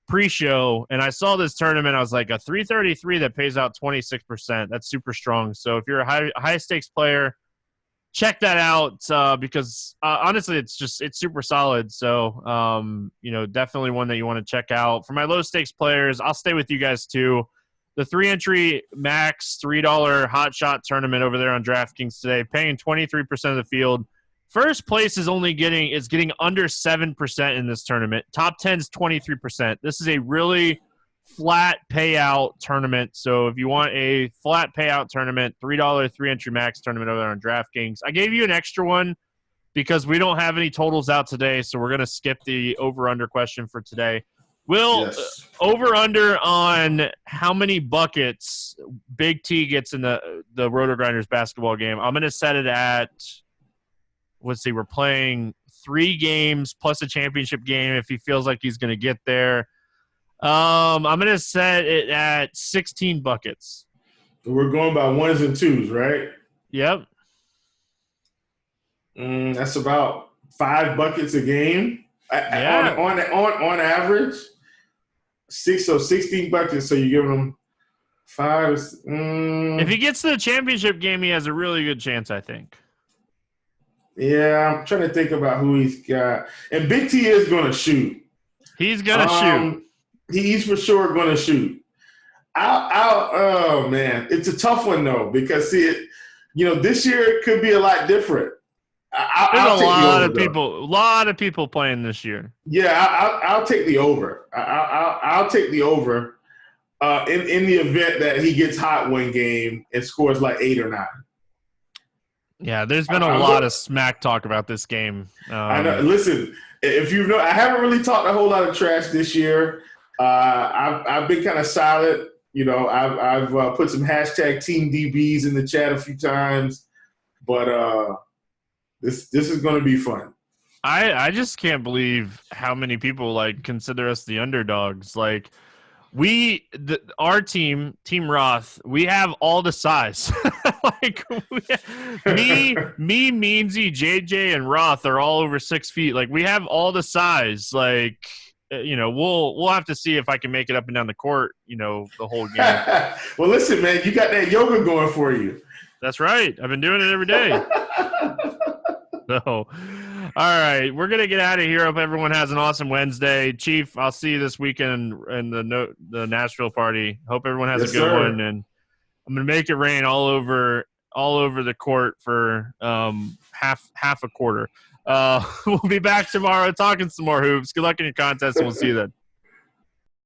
pre-show and I saw this tournament. I was like, a 333 that pays out 26%. That's super strong. So if you're a high stakes player, check that out because honestly, it's super solid. So, definitely one that you want to check out. For my low stakes players, I'll stay with you guys too. The 3-entry max $3 hot shot tournament over there on DraftKings today, paying 23% of the field. First place is getting under 7% in this tournament. Top 10 is 23%. This is a really flat payout tournament. So if you want a flat payout tournament, $3 3-entry max tournament over there on DraftKings. I gave you an extra one because we don't have any totals out today, so we're going to skip the over-under question for today. Yes. Over-under on how many buckets Big T gets in the RotoGrinders basketball game. I'm going to set it at, let's see, we're playing 3 games plus a championship game if he feels like he's going to get there. I'm going to set it at 16 buckets. We're going by 1s and 2s, right? Yep. That's about 5 buckets a game. Yeah. On average. 16 buckets, so you're giving him 5. If he gets to the championship game, he has a really good chance, I think. Yeah, I'm trying to think about who he's got. And Big T is going to shoot. He's going to shoot. He's for sure going to shoot. Oh, man. It's a tough one, though, because, this year it could be a lot different. There's a lot of people playing this year. Yeah, I'll take the over. I'll take the over in the event that he gets hot one game and scores like 8 or 9. Yeah, there's been a lot of smack talk about this game. I know. Listen, if you know, I haven't really talked a whole lot of trash this year. I've been kind of silent. I've put some hashtag Team DBs in the chat a few times, but this is going to be fun. I just can't believe how many people consider us the underdogs. Our team Roth, we have all the size. Me, Meansy, JJ, and Roth are all over 6 feet. We have all the size. We'll have to see if I can make it up and down the court. The whole game. Well, listen, man, you got that yoga going for you. That's right. I've been doing it every day. So, all right, we're gonna get out of here. Hope everyone has an awesome Wednesday. Chief, I'll see you this weekend in the Nashville party. Hope everyone has a good one, and I'm gonna make it rain all over the court for half a quarter. We'll be back tomorrow talking some more hoops. Good luck in your contest, and we'll see you then.